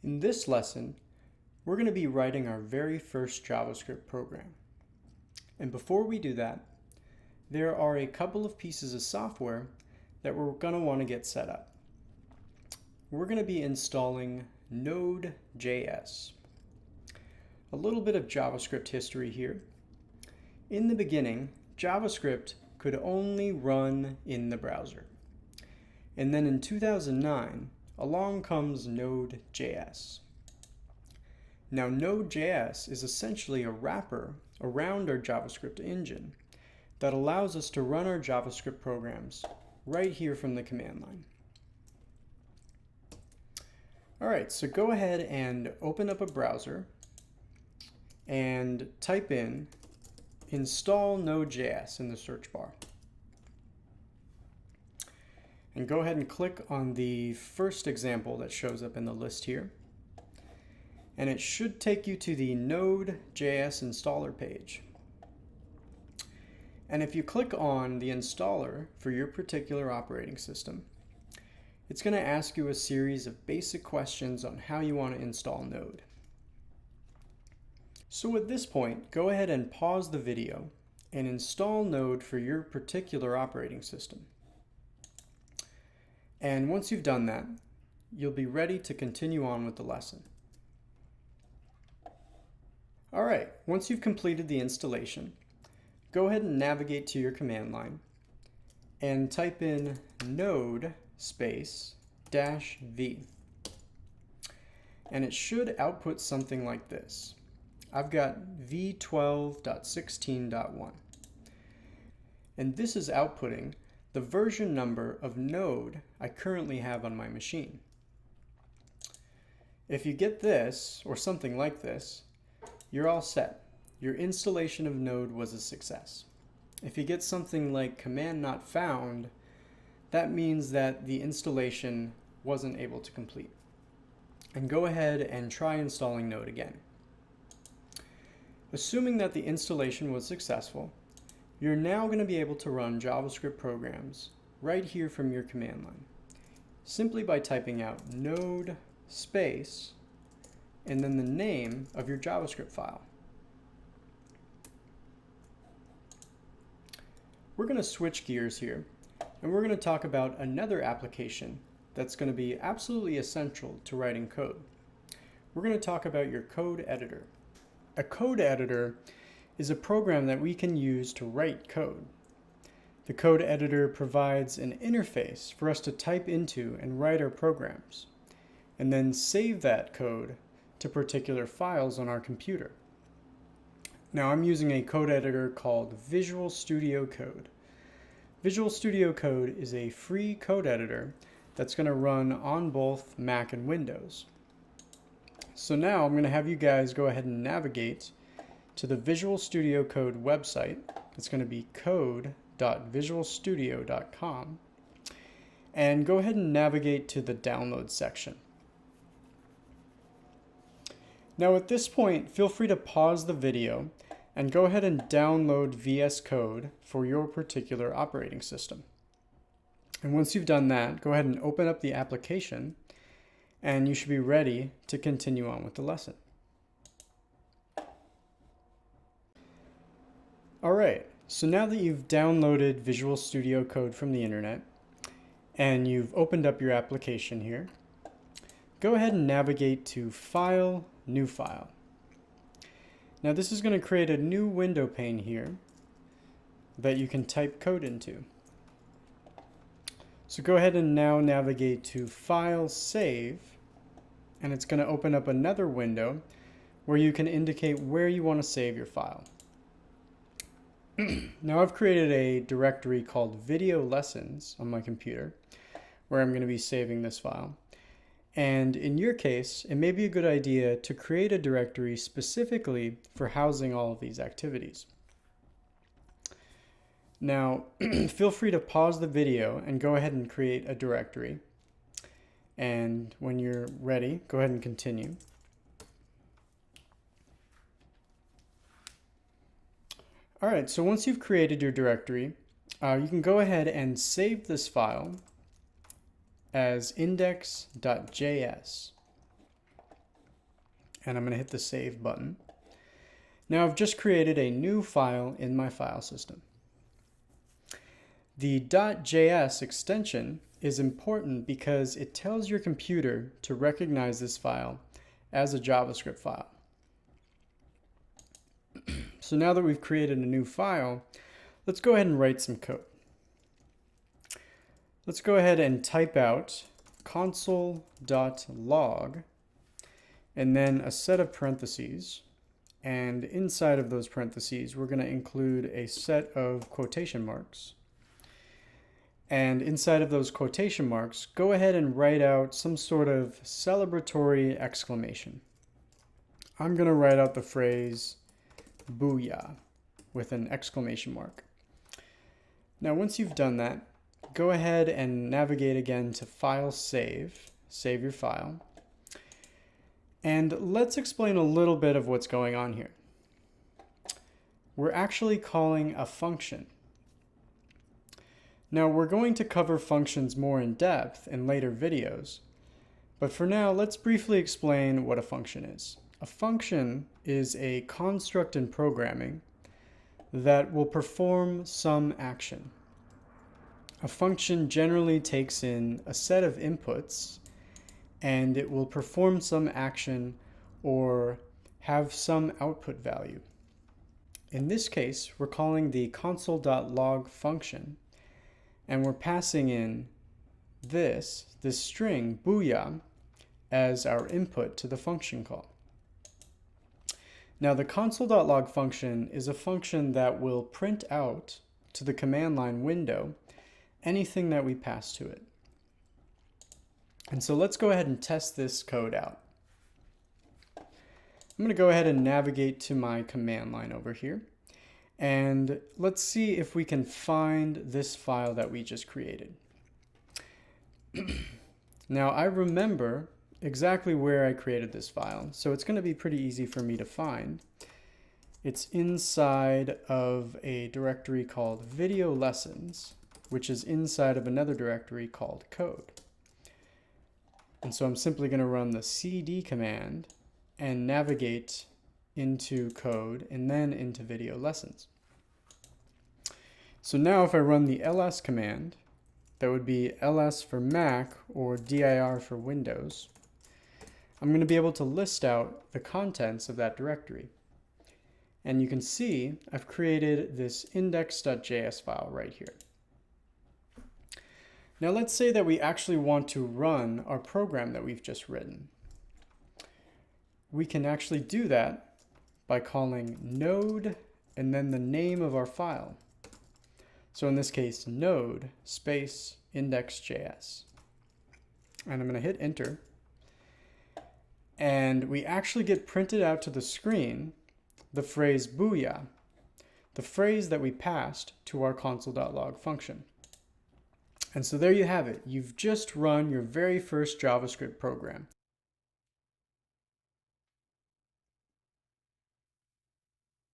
In this lesson, we're going to be writing our very first JavaScript program. And before we do that, there are a couple of pieces of software that we're going to want to get set up. We're going to be installing Node.js. A little bit of JavaScript history here. In the beginning, JavaScript could only run in the browser. And then in 2009, along comes Node.js. Now, Node.js is essentially a wrapper around our JavaScript engine that allows us to run our JavaScript programs right here from the command line. All right, so go ahead and open up a browser and type in install Node.js in the search bar. And go ahead and click on the first example that shows up in the list here. And it should take you to the Node.js installer page. And if you click on the installer for your particular operating system, it's going to ask you a series of basic questions on how you want to install Node. So at this point, go ahead and pause the video and install Node for your particular operating system. And once you've done that, you'll be ready to continue on with the lesson. All right, once you've completed the installation, go ahead and navigate to your command line and type in node -v. And it should output something like this. I've got v12.16.1. And this is outputting the version number of Node I currently have on my machine. If you get this, or something like this, you're all set. Your installation of Node was a success. If you get something like command not found, that means that the installation wasn't able to complete. And go ahead and try installing Node again. Assuming that the installation was successful, you're now going to be able to run JavaScript programs right here from your command line, simply by typing out node space and then the name of your JavaScript file. We're going to switch gears here, and we're going to talk about another application that's going to be absolutely essential to writing code. We're going to talk about your code editor. A code editor is a program that we can use to write code. The code editor provides an interface for us to type into and write our programs, and then save that code to particular files on our computer. Now, I'm using a code editor called Visual Studio Code. Visual Studio Code is a free code editor that's going to run on both Mac and Windows. So now I'm going to have you guys go ahead and navigate to the Visual Studio Code website. It's going to be code.visualstudio.com. And go ahead and navigate to the download section. Now at this point, feel free to pause the video and go ahead and download VS Code for your particular operating system. And once you've done that, go ahead and open up the application and you should be ready to continue on with the lesson. All right, so now that you've downloaded Visual Studio Code from the internet and you've opened up your application here, go ahead and navigate to File, New File. Now this is going to create a new window pane here that you can type code into. So go ahead and now navigate to File, Save, and it's going to open up another window where you can indicate where you want to save your file. Now I've created a directory called Video Lessons on my computer where I'm going to be saving this file. And in your case, it may be a good idea to create a directory specifically for housing all of these activities. Now, feel free to pause the video and go ahead and create a directory. And when you're ready, go ahead and continue. All right, so once you've created your directory, you can go ahead and save this file as index.js. and I'm going to hit the Save button. Now I've just created a new file in my file system. The .js extension is important because it tells your computer to recognize this file as a JavaScript file. So now that we've created a new file, let's go ahead and write some code. Let's go ahead and type out console.log and then a set of parentheses. And inside of those parentheses, we're going to include a set of quotation marks. And inside of those quotation marks, go ahead and write out some sort of celebratory exclamation. I'm going to write out the phrase "Booyah" with an exclamation mark. Now, once you've done that, go ahead and navigate again to File Save. Save your file. And let's explain a little bit of what's going on here. We're actually calling a function. Now, we're going to cover functions more in depth in later videos, but for now, let's briefly explain what a function is. A function is a construct in programming that will perform some action. A function generally takes in a set of inputs, and it will perform some action or have some output value. In this case, we're calling the console.log function, and we're passing in this string, "Booyah," as our input to the function call. Now, the console.log function is a function that will print out to the command line window anything that we pass to it. And so let's go ahead and test this code out. I'm going to go ahead and navigate to my command line over here. And let's see if we can find this file that we just created. Now, I remember exactly where I created this file, so it's going to be pretty easy for me to find. It's inside of a directory called Video Lessons, which is inside of another directory called Code. And so I'm simply going to run the cd command and navigate into Code and then into Video Lessons. So now if I run the ls command, that would be ls for Mac or dir for Windows, I'm going to be able to list out the contents of that directory. And you can see I've created this index.js file right here. Now let's say that we actually want to run our program that we've just written. We can actually do that by calling node and then the name of our file. So in this case, node space index.js. And I'm going to hit enter. And we actually get printed out to the screen the phrase "Booyah," the phrase that we passed to our console.log function. And so there you have it. You've just run your very first JavaScript program.